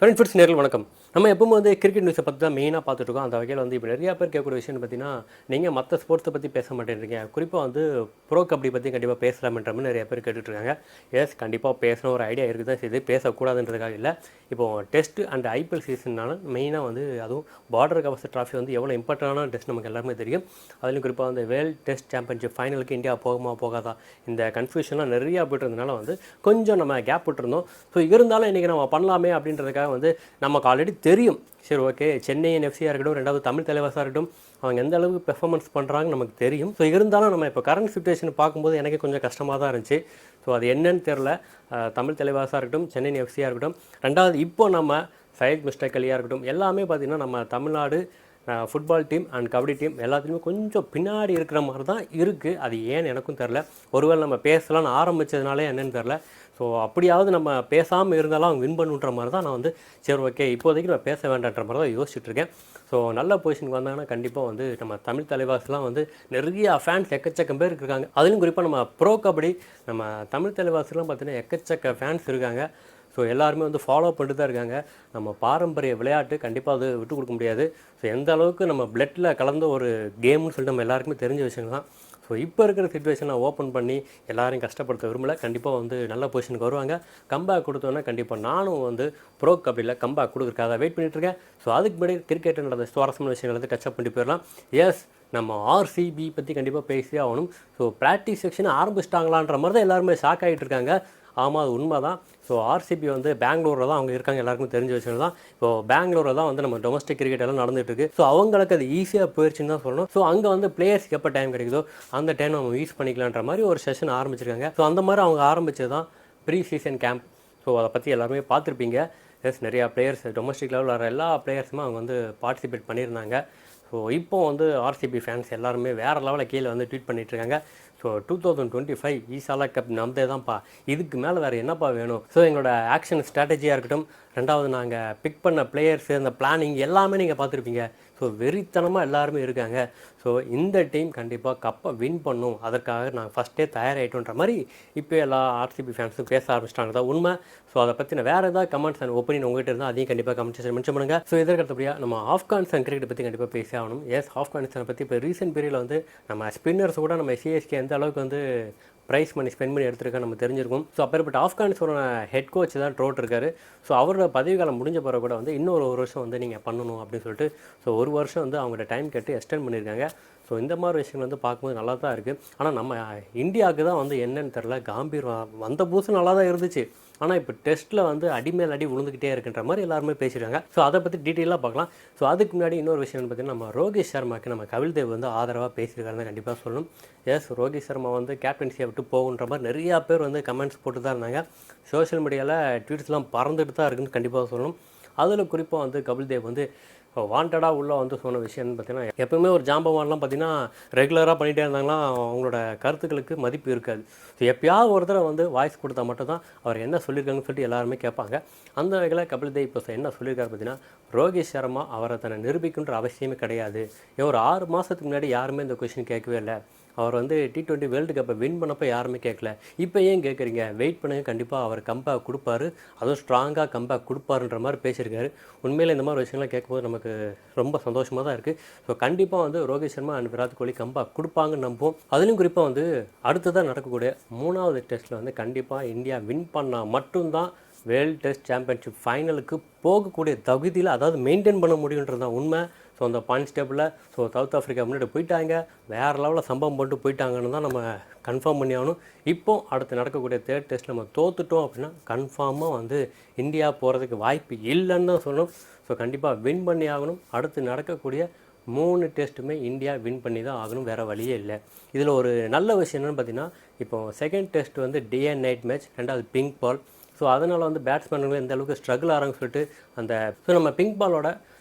Friends நேரில் வணக்கம். நம்ம எப்பவும் வந்து கிரிக்கெட் நியூஸை பற்றி தான் மெயினாக பார்த்துட்ருக்கோம். அந்த வகையில் வந்து இப்போ நிறையா பேர் கேட்கக்கூடிய விஷயம் பார்த்தீங்கன்னா, நீங்கள் மற்ற ஸ்போர்ட்ஸை பற்றி பேச மாட்டேன்றீங்க. குறிப்பாக வந்து ப்ரோ கபடி பற்றி கண்டிப்பாக பேசலாம்ன்ற மாதிரி நிறைய பேர் கேட்டுட்ருக்காங்க. எஸ், கண்டிப்பாக பேசணும் ஒரு ஐடியா இருக்குது தான் செய்யுது. பேசக்கூடாதுன்றதுக்காக இல்லை. இப்போது டெஸ்ட் அண்ட் ஐபிஎல் சீசன்னால மெயினாக வந்து அதுவும் பார்டர் கவர்சர் ட்ராஃபி வந்து எவ்வளோ இம்பார்ட்டண்டான டெஸ்ட் நமக்கு எல்லாருமே தெரியும். அதுலேயும் குறிப்பாக வந்து வேர்ல்டு டெஸ்ட் சாம்பியன்ஷிப் ஃபைனலுக்கு இந்தியா போகுமா போகாதா இந்த கன்ஃபியூஷன்லாம் நிறையா போய்ட்டு வந்து கொஞ்சம் நம்ம கேப் விட்டுருந்தோம். ஸோ இருந்தாலும் இன்றைக்கி நம்ம பண்ணலாமே அப்படின்றதுக்காக வந்து நமக்கு ஆல்ரெடி தெரியும். சரி, ஓகே, சென்னை எஃப்சியாக இருக்கட்டும், ரெண்டாவது தமிழ் தலைவாசாக இருக்கட்டும், அவங்க எந்த அளவுக்கு பெர்ஃபார்மன்ஸ் பண்ணுறாங்கன்னு நமக்கு தெரியும். ஸோ இருந்தாலும் நம்ம இப்போ கரண்ட் சிச்சுவேஷன் பார்க்கும்போது எனக்கு கொஞ்சம் கஷ்டமாக தான் இருந்துச்சு. ஸோ அது என்னன்னு தெரில. தமிழ் தலைவாசாக இருக்கட்டும், சென்னை எஃப்சியாக இருக்கட்டும், ரெண்டாவது இப்போ நம்ம சையத் மிஸ்டேக் அலியாக இருக்கட்டும், எல்லாமே பார்த்திங்கன்னா நம்ம Tamil Nadu football team and kabaddi team எல்லாத்துலேயுமே கொஞ்சம் பின்னாடி இருக்கிற மாதிரி தான் இருக்குது. அது ஏன்னு எனக்கும் தெரில. ஒருவேளை நம்ம பேசலான்னு ஆரம்பித்ததுனாலே என்னென்னு தெரில. ஸோ அப்படியாவது நம்ம பேசாமல் இருந்தாலும் அவங்க வின் பண்ணுன்ற மாதிரி தான் நான் வந்து சரி, ஓகே, இப்போதைக்கு நான் பேச வேண்டான்ற மாதிரி தான் யோசிச்சுட்ருக்கேன். ஸோ நல்ல பொசிஷனுக்கு வந்தாங்கன்னா கண்டிப்பாக வந்து நம்ம தமிழ் தலைவாஸ்லாம் வந்து நிறைய ஃபேன்ஸ் எக்கச்சக்கம் பேர் இருக்காங்க. அதுலேயும் குறிப்பாக நம்ம ப்ரோ கபடி நம்ம தமிழ் தலைவாஸ்லாம் பார்த்திங்கன்னா எக்கச்சக்க ஃபேன்ஸ் இருக்காங்க. ஸோ எல்லாருமே வந்து ஃபாலோ பண்ணிட்டு தான் இருக்காங்க. நம்ம பாரம்பரிய விளையாட்டு கண்டிப்பாக அது விட்டு கொடுக்க முடியாது. ஸோ எந்த அளவுக்கு நம்ம பிளட்டில் கலந்த ஒரு கேம்னு சொல்லிட்டு நம்ம எல்லாருக்குமே தெரிஞ்ச விஷயம் தான். ஸோ இப்போ இருக்கிற சிச்சுவேஷனில் ஓப்பன் பண்ணி எல்லாரையும் கஷ்டப்படுத்த விரும்பலை. கண்டிப்பாக வந்து நல்ல பொசிஷனுக்கு வருவாங்க. கம்பேக் கொடுத்தோன்னா கண்டிப்பாக நானும் வந்து ப்ரோ கபடியில் கம்பேக் கொடுக்குறக்காக வெயிட் பண்ணிகிட்ருக்கேன். ஸோ அதுக்கு முன்னாடி கிரிக்கெட்டில் நடந்த சுவாரஸ்யமான விஷயங்கள் வந்து டச்சப் பண்ணிட்டு போயிடலாம். எஸ், நம்ம ஆர்சிபி பற்றி கண்டிப்பாக பேசி ஆகணும். ஸோ ப்ராக்டிஸ் செக்ஷன் ஆரம்பிச்சிட்டாங்களான்ற மாதிரி தான் எல்லாருமே ஷாக் ஆகிட்டு இருக்காங்க. ஆமாம், அது உண்மை தான். ஸோ ஆர்சிபி வந்து பெங்களூரில் தான் அவங்க இருக்காங்க. எல்லாருக்கும் தெரிஞ்ச விஷயம் தான். இப்போது பெங்களூரில் தான் வந்து நம்ம டொமஸ்டிக் கிரிக்கெட் எல்லாம் நடந்துகிட்டு இருக்குது. ஸோ அவங்களுக்கு அது ஈஸியாக போயிடுச்சுன்னு தான் சொல்லணும். ஸோ அங்கே வந்து பிளேயர்ஸ்க்கு எப்போ டைம் கிடைக்குதோ அந்த டைம் நம்ம யூஸ் பண்ணிக்கலான்ற மாதிரி ஒரு செஷன் ஆரம்பிச்சிருக்காங்க. ஸோ அந்த மாதிரி அவங்க ஆரம்பித்தது தான் ப்ரீ சீசன் கேம்ப். ஸோ அதை பற்றி எல்லாருமே பார்த்துருப்பீங்க. எஸ், நிறையா பிளேயர்ஸ் டொமஸ்டிக் லெவலில் வர எல்லா பிளேயர்ஸுமே அவங்க வந்து பார்ட்டிசிபேட் பண்ணியிருந்தாங்க. ஸோ இப்போ வந்து ஆர்சிபி ஃபேன்ஸ் எல்லாருமே வேறு லெவலில் கீழே வந்து ட்வீட் பண்ணிகிட்ருக்காங்க. ஸோ 2025 ஈசாலா கப் நம்மதே தான்ப்பா, இதுக்கு மேலே வேறு என்னப்பா வேணும். ஸோ எங்களோட ஆக்ஷன் ஸ்ட்ராட்டஜியாக இருக்கட்டும், ரெண்டாவது நாங்கள் பிக் பண்ண பிளேயர்ஸு, அந்த பிளானிங் எல்லாமே நீங்கள் பார்த்துருப்பீங்க. ஸோ வெறித்தனமாக எல்லாருமே இருக்காங்க. ஸோ இந்த டீம் கண்டிப்பாக கப்பை வின் பண்ணும், அதற்காக நாங்கள் ஃபஸ்ட்டே தயாராகிட்டோன்ற மாதிரி இப்போ எல்லா ஆர்சிபி ஃபேன்ஸும் பேச ஆரம்பிச்சிட்டாங்க. தான் உண்மை. ஸோ அதை பற்றின வேறு ஏதாவது கமெண்ட்ஸ் அண்ட் ஒப்பீனியன் உங்கள்கிட்ட இருந்தால் அதையும் கண்டிப்பாக கமெண்ட் மென்ஷன் பண்ணுங்கள். ஸோ இதற்கு அடுத்தபடியாக நம்ம ஆப்கானிஸ்தான் கிரிக்கெட் பற்றி கண்டிப்பாக பேசி ஆகணும். எஸ், ஆப்கானிஸ்தானை பற்றி இப்போ ரீசெண்ட் பீரியடில் வந்து நம்ம ஸ்பின்னர்ஸ் கூட நம்ம சிஎஸ்கே எந்த அளவுக்கு வந்து ப்ரைஸ் பண்ணி ஸ்பெண்ட் பண்ணி எடுத்துருக்கா நம்ம தெரிஞ்சிருக்கும். ஸோ அப்பேற்பட்ட ஆப்கானிஸ்தானோட ஹெட் கோச் தான் ட்ரோட் இருக்காரு. ஸோ அவரோட பதவி காலம் முடிஞ்ச பிறகு கூட வந்து இன்னொரு ஒரு வருஷம் வந்து நீங்கள் பண்ணணும் அப்படின்னு சொல்லிட்டு ஸோ ஒரு வருஷம் வந்து அவங்கள்ட்ட டைம் கேட்டு எக்ஸ்டெண்ட் பண்ணியிருக்காங்க. ஸோ இந்த மாதிரி விஷயங்கள் வந்து பார்க்கும்போது நல்லா தான் இருக்குது. ஆனால் நம்ம இந்தியாவுக்கு தான் வந்து என்னென்னு தெரில, காம்பீர் வந்த புதுசு நல்லா தான் இருந்துச்சு. ஆனால் இப்போ டெஸ்ட்டில் வந்து அடிமேல் அடி விழுந்துக்கிட்டே இருக்குன்ற மாதிரி எல்லாருமே பேசியிருக்காங்க. ஸோ அதை பற்றி டீட்டெயிலாக பார்க்கலாம். ஸோ அதுக்கு முன்னாடி இன்னொரு விஷயம் பார்த்தீங்கன்னா, நம்ம ரோஹித் சர்மாவுக்கு நம்ம கபில் தேவ் வந்து ஆதரவாக பேசியிருக்காருன்னு கண்டிப்பாக சொல்லணும். எஸ், ரோஹித் சர்மா வந்து கேப்டன்சியை விட்டு போகுன்ற மாதிரி நிறையா பேர் வந்து கமெண்ட்ஸ் போட்டு தான் இருந்தாங்க. சோஷியல் மீடியாவில் ட்வீட்ஸ்லாம் பறந்துட்டு தான் இருக்குன்னு கண்டிப்பாக சொல்லணும். அதில் குறிப்பாக வந்து கபில் தேவ் வந்து இப்போ வாண்டடாக உள்ளே வந்து சொன்ன விஷயம்னு பார்த்தீங்கன்னா, எப்பவுமே ஒரு ஜாம்பவான்லாம் பார்த்தீங்கன்னா ரெகுலராக பண்ணிகிட்டே இருந்தாங்கன்னா அவங்களோட கருத்துக்களுக்கு மதிப்பு இருக்காது. ஸோ எப்பயாவது ஒரு தடவை வந்து வாய்ஸ் கொடுத்தா மட்டும்தான் அவர் என்ன சொல்லியிருக்காங்கன்னு சொல்லிட்டு எல்லாருமே கேட்பாங்க. அந்த வகையில் கபில் தேவ் இப்போ என்ன சொல்லியிருக்காரு பார்த்தீங்கன்னா, ரோஹித் சர்மா அவரை தன்னை நிரூபிக்கின்ற அவசியமே கிடையாது. ஏன் ஒரு 6 மாதத்துக்கு முன்னாடி யாருமே இந்த கொஸ்டின் கேட்கவே இல்லை. அவர் வந்து T20 வேர்ல்டு கப்பை வின் பண்ணப்போ யாருமே கேட்கல. இப்போ ஏன் கேட்குறீங்க? வெயிட் பண்ணுங்க, கண்டிப்பாக அவர் கம்பேக் கொடுப்பாரு, அதுவும் ஸ்ட்ராங்காக கம்பேக் கொடுப்பாருன்ற மாதிரி பேசியிருக்காரு. உண்மையில் இந்த மாதிரி விஷயங்கள்லாம் கேட்கும்போது நமக்கு ரொம்ப சந்தோஷமாக தான் இருக்குது. ஸோ கண்டிப்பாக வந்து ரோஹித் சர்மா அண்ட் விராட் கோலி கம்பேக் கொடுப்பாங்கன்னு நம்புவோம். அதுலேயும் குறிப்பாக வந்து அடுத்ததாக நடக்கக்கூடிய 3வது டெஸ்ட்டில் வந்து கண்டிப்பாக இந்தியா வின் பண்ணால் மட்டும்தான் வேர்ல்டு டெஸ்ட் சாம்பியன்ஷிப் ஃபைனலுக்கு போகக்கூடிய தகுதியில், அதாவது மெயின்டைன் பண்ண முடியுன்றது தான் உண்மை. ஸோ அந்த பாயிண்ட்ஸ் டேபிளில் ஸோ சவுத் ஆஃப்ரிக்கா முன்னாடி போயிட்டாங்க, வேறு லெவலில் சம்பவம் பண்ணிட்டு போயிட்டாங்கன்னு தான் நம்ம கன்ஃபார்ம் பண்ணி ஆகணும். இப்போது அடுத்து நடக்கக்கூடிய 3rd டெஸ்ட் நம்ம தோற்றுட்டோம் அப்படின்னா கன்ஃபார்மாக வந்து இந்தியா போகிறதுக்கு வாய்ப்பு இல்லைன்னு தான் சொல்லணும். ஸோ கண்டிப்பாக வின் பண்ணி ஆகணும். அடுத்து நடக்கக்கூடிய 3 டெஸ்ட்டுமே இந்தியா வின் பண்ணி தான் ஆகணும், வேறு வழியே இல்லை. இதில் ஒரு நல்ல விஷயம் என்னென்னு பார்த்தீங்கன்னா, இப்போது 2nd டெஸ்ட் வந்து டே அண்ட் நைட் மேட்ச், ரெண்டாவது பிங்க் பால். ஸோ அதனால் வந்து பேட்ஸ்மேனுங்க எந்த அளவுக்கு ஸ்ட்ரகிள் ஆகிறாங்கன்னு சொல்லிட்டு அந்த ஸோ நம்ம பிங்க் பாலோட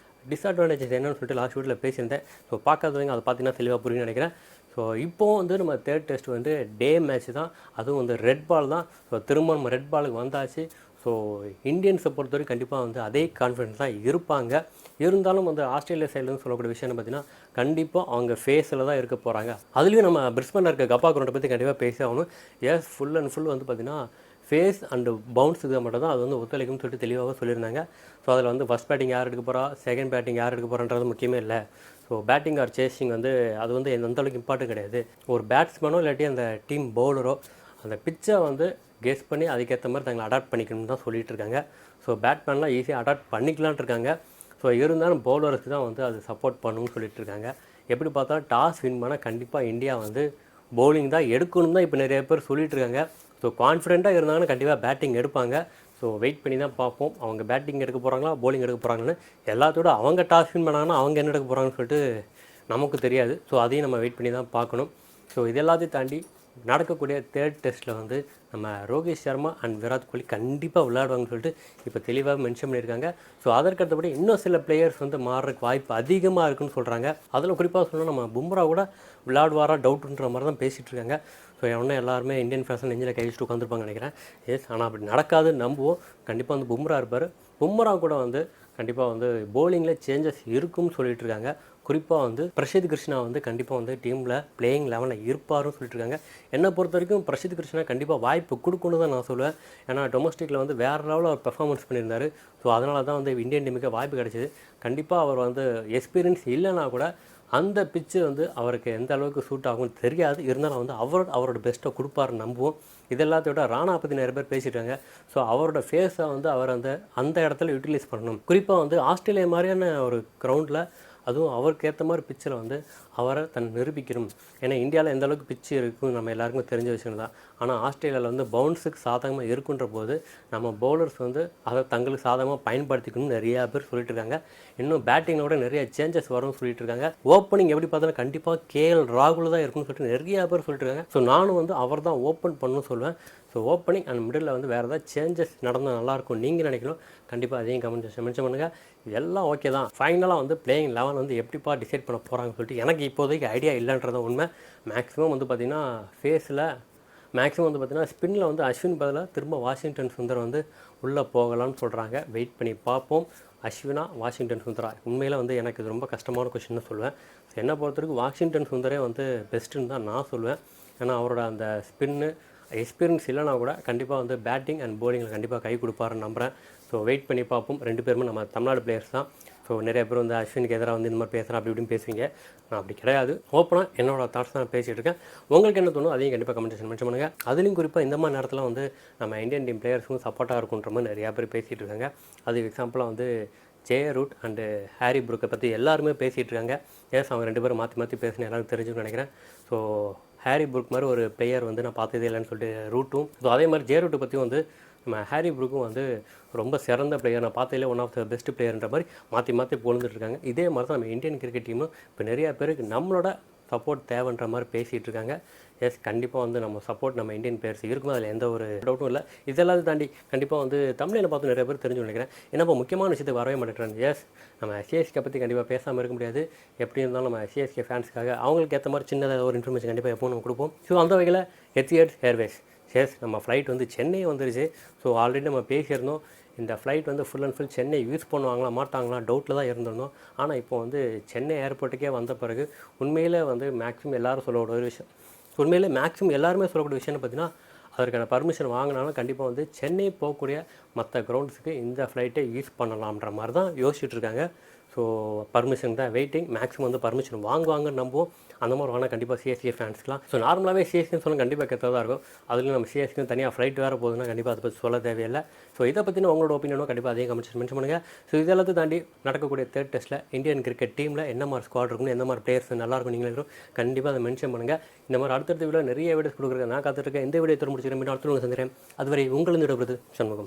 டிஸ்அட்வான்டேஜஸ் என்னன்னு சொல்லிட்டு லாஸ்ட் வீட்டில் பேசியிருந்தேன். ஸோ பார்க்காதவங்க அதை பார்த்தீங்கன்னா தெளிவாக புரியும்னு நினைக்கிறேன். ஸோ இப்போது வந்து நம்ம 3rd டெஸ்ட் வந்து டே மேட்ச் தான், அதுவும் வந்து ரெட் பால் தான். ஸோ திரும்ப நம்ம ரெட் பாலுக்கு வந்தாச்சு. ஸோ இந்தியன்ஸை பொறுத்தவரைக்கும் கண்டிப்பாக வந்து அதே கான்ஃபிடன்ஸ் தான் இருப்பாங்க. இருந்தாலும் வந்து ஆஸ்திரேலியா சைட்லேருந்து சொல்லக்கூடிய விஷயம் பார்த்தீங்கன்னா, கண்டிப்பாக அவங்க ஃபேஸில் தான் இருக்க போகிறாங்க. அதுலேயும் நம்ம பிரிஸ்பனில் இருக்க கப்பா கிரவுண்டை பற்றி கண்டிப்பாக பேசி ஆகணும். எஸ், ஃபுல் அண்ட் ஃபுல் வந்து பார்த்திங்கன்னா ஃபேஸ் அண்டு பவுன்ஸுக்கு மட்டும் தான் அது வந்து ஒத்துழைக்கும்னு சொல்லிட்டு தெளிவாக சொல்லியிருந்தாங்க. ஸோ அதில் வந்து ஃபஸ்ட் பேட்டிங் யார் எடுக்க போகிறா, செகண்ட் பேட்டிங் யார் எடுக்க போகிறான்றது முக்கியமே இல்லை. ஸோ பேட்டிங் ஆர் சேசிங் வந்து அது வந்து எந்த அளவுக்கு இம்பார்ட்டன் கிடையாது. ஒரு பேட்ஸ்மேனோ இல்லாட்டி அந்த டீம் பவுலரோ அந்த பிச்சை வந்து கெஸ் பண்ணி அதுக்கேற்ற மாதிரி தங்களை அடாப்ட் பண்ணிக்கணும்னு தான் சொல்லிட்டு இருக்காங்க. ஸோ பேட்மேன்லாம் ஈஸியாக அடாப்ட் பண்ணிக்கலான்ட்டு இருக்காங்க. ஸோ இருந்தாலும் பவுலருக்கு தான் வந்து அது சப்போர்ட் பண்ணணும்னு சொல்லிட்டு இருக்காங்க. எப்படி பார்த்தாலும் டாஸ் வின் பண்ணால் கண்டிப்பாக இந்தியா வந்து பவுலிங் தான் எடுக்கணும் தான் இப்போ நிறைய பேர் சொல்லிட்டு இருக்காங்க. ஸோ கான்ஃபிடென்ட்டாக இருந்தாங்கன்னா கண்டிப்பாக பேட்டிங் எடுப்பாங்க. ஸோ வெயிட் பண்ணி தான் பார்ப்போம் அவங்க பேட்டிங் எடுக்க போகிறாங்களா பவுலிங் எடுக்க போகிறாங்கன்னு. எல்லாத்தோட அவங்க டாஸ் வின் பண்ணாங்கன்னா அவங்க என்ன எடுக்க போகிறாங்கன்னு சொல்லிட்டு நமக்கு தெரியாது. ஸோ அதையும் நம்ம வெயிட் பண்ணி தான் பார்க்கணும். ஸோ இது எல்லாத்தையும் தாண்டி நடக்கக்கூடிய தேர்ட் டெஸ்ட்டில் வந்து நம்ம ரோஹித் சர்மா அண்ட் விராட் கோலி கண்டிப்பாக விளையாடுவாங்கன்னு சொல்லிட்டு இப்போ தெளிவாக மென்ஷன் பண்ணியிருக்காங்க. ஸோ அதற்கடுத்தபடி இன்னும் சில பிளேயர்ஸ் வந்து மாறுறதுக்கு வாய்ப்பு அதிகமாக இருக்குன்னு சொல்கிறாங்க. அதில் குறிப்பாக சொல்லணும் நம்ம பும்ரா கூட விளையாடுவாரா டவுட்டுன்ற மாதிரி தான் பேசிகிட்டு இருக்காங்க. ஸோ ஒன்றும் எல்லாருமே இந்தியன் ஃபேஷன் நெஞ்சில் கை வச்சுட்டு உட்காந்துருப்பாங்க நினைக்கிறேன். எஸ், ஆனால் அப்படி நடக்காதுன்னு நம்புவோம். கண்டிப்பாக வந்து பும்ரா இருப்பார். பும்ரா கூட வந்து கண்டிப்பாக வந்து போலிங்கில் சேஞ்சஸ் இருக்குன்னு சொல்லிட்டு இருக்காங்க. குறிப்பாக வந்து பிரசித் கிருஷ்ணா வந்து கண்டிப்பாக வந்து டீமில் பிளேயிங் லெவலில் இருப்பாருன்னு சொல்லிட்டு இருக்காங்க. என்னை பொறுத்த வரைக்கும் பிரசித் கிருஷ்ணா கண்டிப்பாக வாய்ப்பு கொடுக்கணும் தான் நான் சொல்லுவேன். ஏன்னா டொமஸ்டிக்கில் வந்து வேறு லெவலில் அவர் பெர்ஃபார்மன்ஸ் பண்ணியிருந்தார். ஸோ அதனால தான் வந்து இந்தியன் டீமுக்கு வாய்ப்பு கிடைச்சிது. கண்டிப்பாக அவர் வந்து எக்ஸ்பீரியன்ஸ் இல்லைனா கூட அந்த பிச்சு வந்து அவருக்கு எந்த அளவுக்கு சூட் ஆகும்னு தெரியாது. இருந்தாலும் வந்து அவரோட பெஸ்ட்டை கொடுப்பாருன்னு நம்புவோம். இது எல்லாத்தையோட ராணா பற்றி நிறைய பேர் பேசிட்டாங்க. ஸோ அவரோட ஃபேஸை வந்து அவர் அந்த இடத்துல யூட்டிலைஸ் பண்ணணும். குறிப்பாக வந்து ஆஸ்திரேலியா மாதிரியான ஒரு கிரவுண்டில் அதுவும் அவருக்கு ஏற்ற மாதிரி பிச்சில் வந்து அவரை நிரூபிக்கணும். ஏன்னா இந்தியாவில் எந்த அளவுக்கு பிச்சு இருக்கும் நம்ம எல்லாருக்கும் தெரிஞ்ச விஷயம் தான். ஆனால் ஆஸ்திரேலியாவில் வந்து பவுன்ஸுக்கு சாதகமாக இருக்குன்ற போது நம்ம பவுலர்ஸ் வந்து அதை தங்களுக்கு சாதகமாக பயன்படுத்திக்கணும்னு நிறையா பேர் சொல்லிட்டு இருக்காங்க. இன்னும் பேட்டிங்கோட நிறைய சேஞ்சஸ் வரும்னு சொல்லிட்டு இருக்காங்க. ஓப்பனிங் எப்படி பார்த்தாலும் கண்டிப்பாக KL ராகுல் தான் இருக்குன்னு சொல்லிட்டு நிறையா பேர் சொல்லிட்டு இருக்காங்க. ஸோ நானும் வந்து அவர் தான் ஓப்பன் பண்ணணும்னு சொல்லுவேன். ஸோ ஓப்பனிங் அண்ட் மிடில் வந்து வேறு ஏதாவது சேஞ்சஸ் நடந்தால் நல்லாயிருக்கும் நீங்கள் நினைக்கணும். கண்டிப்பாக அதையும் கமெண்ட் மென்ஷன் பண்ணுங்கள். இதெல்லாம் ஓகே தான். ஃபைனலாக வந்து பிளேயிங் 11 வந்து எப்படிப்பா டிசைட் பண்ண போகிறாங்கன்னு சொல்லிட்டு எனக்கு இப்போதைக்கு ஐடியா இல்லைன்றத உண்மை. மேக்ஸிமம் வந்து பார்த்திங்கன்னா ஃபேஸில் மேக்ஸிமம் வந்து பார்த்திங்கன்னா ஸ்பின்னில் வந்து அஸ்வின் பதிலாக திரும்ப வாஷிங்டன் சுந்தர் வந்து உள்ளே போகலான்னு சொல்கிறாங்க. வெயிட் பண்ணி பார்ப்போம். அஸ்வினா வாஷிங்டன் சுந்தரா உண்மையில் வந்து எனக்கு இது ரொம்ப கஷ்டமான கொஷின்னு சொல்லுவேன். என்னை பொறுத்தவரைக்கும் வாஷிங்டன் சுந்தரே வந்து பெஸ்ட்டுன்னு தான் நான் சொல்லுவேன். ஏன்னா அவரோட அந்த ஸ்பின்னு எக்ஸ்பீரியன்ஸ் இல்லைனா கூட கண்டிப்பாக வந்து பேட்டிங் அண்ட் போலிங்கில் கண்டிப்பாக கை கொடுப்பாருன்னு நம்புகிறேன். ஸோ வெயிட் பண்ணி பார்ப்போம். 2 பேருமே நம்ம தமிழ்நாடு பிளேயர்ஸ் தான். ஸோ நிறைய பேர் வந்து அஸ்வினுக்கு எதிராக வந்து இந்த மாதிரி பேசுகிறேன் அப்படி இப்படின்னு பேசுவீங்க. நான் அப்படி கிடையாது. ஓப்பனாக என்னோட தாட்ஸ் தான் பேசிகிட்டு இருக்கேன். உங்களுக்கு என்ன தோணும் அதையும் கண்டிப்பாக கமெண்ட் மென்ஷன் பண்ணுங்கள். அதுலேயும் குறிப்பாக இந்த மாதிரி நேரத்தில் வந்து நம்ம இந்தியன் டீம் பிளேயர்ஸும் சப்போர்ட்டாக இருக்குன்ற மாதிரி நிறையா பேர் பேசிகிட்டு இருக்காங்க. அது எக்ஸாம்பிளாக வந்து ரூட் அண்டு ஹாரி ப்ரூக்கை பற்றி எல்லாருமே பேசிகிட்டு இருக்காங்க. எஸ், அவங்க 2 பேரும் மாற்றி பேசுன்னு எல்லாரும் தெரிஞ்சுன்னு நினைக்கிறேன். ஸோ ஹாரி ப்ரூக் மாதிரி ஒரு பிளேயர் வந்து நான் பார்த்ததே இல்லைன்னு சொல்லிட்டு ரூட்டும். ஸோ அதே மாதிரி ரூட்டை பற்றியும் வந்து நம்ம ஹாரி ப்ரூக்கும் வந்து ரொம்ப சிறந்த பிளேயர், நான் பார்த்ததிலே ஒன் ஆஃப் த பெஸ்ட் பிளேயர்ன்ற மாதிரி மாற்றி பொழுதுட்டுருக்காங்க. இதே மாதிரி தான் நம்ம இந்தியன் கிரிக்கெட் டீமும் இப்போ நிறையா பேருக்கு நம்மளோட சப்போர்ட் தேவைன்ற மாதிரி பேசிகிட்டு இருக்காங்க. எஸ், கண்டிப்பாக வந்து நம்ம சப்போர்ட் நம்ம இந்தியன் பிளேயர்ஸ் இருக்கும். அதில் எந்த ஒரு டவுட்டும் இல்லை. இதெல்லாம் தாண்டி கண்டிப்பாக வந்து தமிழில் பார்த்து நிறைய பேர் தெரிஞ்சு நினைக்கிறேன். ஏன்னா இப்போ முக்கியமான விஷயத்துக்கு வரவே மாட்டேங்கிறேன். எஸ், நம்ம சிஎஸ்கே பற்றி கண்டிப்பாக பேசாமல் இருக்க முடியாது. எப்படி இருந்தாலும் நம்ம சிஎஸ்கே ஃபேன்ஸ்க்காக அவங்களுக்கு ஏற்ற மாதிரி சின்னதாக ஒரு இன்ஃபர்மேஷன் கண்டிப்பாக எப்போ நம்ம கொடுப்போம். ஸோ அந்த வகையில் எத்திஹாட் ஏர்வேஸ் எஸ், நம்ம ஃப்ளைட் வந்து சென்னை வந்துருச்சு. ஸோ ஆல்ரெடி நம்ம பேசியிருந்தோம். இந்த ஃப்ளைட் வந்து full and full Chennai use பண்ணுவாங்களா மாட்டாங்களா டவுட்டில் தான் இருந்திருந்தோம். ஆனால் இப்போ வந்து சென்னை ஏர்போர்ட்டுக்கே வந்த பிறகு உண்மையில் வந்து மேக்ஸிமம் எல்லோரும் சொல்லக்கூடிய ஒரு விஷயம், உண்மையிலே மேக்ஸிமம் எல்லாருமே சொல்லக்கூடிய விஷயம்னு பார்த்தீங்கன்னா அதற்கான பர்மிஷன் வாங்கினாலும் கண்டிப்பாக வந்து சென்னை போகக்கூடிய மற்ற கிரவுண்ட்ஸுக்கு இந்த ஃப்ளைட்டை யூஸ் பண்ணலாம்ன்ற மாதிரி தான் யோசிச்சுட்டு இருக்காங்க. ஸோ பர்மிஷன் தான் வெயிட்டிங். மேக்ஸிமம் வந்து பர்மிஷன் வாங்குவாங்கன்னு நம்புவோம். அந்த மாதிரி வாங்கினா கண்டிப்பாக சிஎஸ்கே ஃபேன்ஸ்லாம். ஸோ நார்மலாகவே சிஎஸ்கேன்னு சொல்ல கண்டிப்பாக கெட்டதாக இருக்கும். அதுலேயும் நம்ம சிஎஸ்கே தனியாக ஃப்ளைட் வேறு போகுதுன்னா கண்டிப்பாக அதை பற்றி சொல்ல தேவையில்லை. ஸோ இதை பற்றின உங்களோட ஒப்பீனியனும் கண்டிப்பாக அதையும் கமெண்ட்ஸ் மென்ஷன் பண்ணுங்கள். ஸோ இதெல்லாத்தையும் தாண்டி நடக்கக்கூடிய தேர்ட் டெஸ்ட்டில் இந்தியன் கிரிக்கெட் டீமில் என்ன மாதிரி ஸ்குவாட் இருக்கணும், எந்த மாதிரி பிளேயர்ஸ் நல்லாயிருக்கும் நீங்களும் இருக்கும் கண்டிப்பாக அதை மென்ஷன் பண்ணுங்கள். இந்த மாதிரி அடுத்தடுத்த வீடியோ நிறைய வீடியோஸ் கொடுக்குறேன் நான் காத்துட்ருக்கேன். இந்த வீடியோ முடிச்சுக்கிறேன். அடுத்த சந்திக்கிறேன். அதுவரை உங்களிருந்து விடுபடுது சண்முகம்.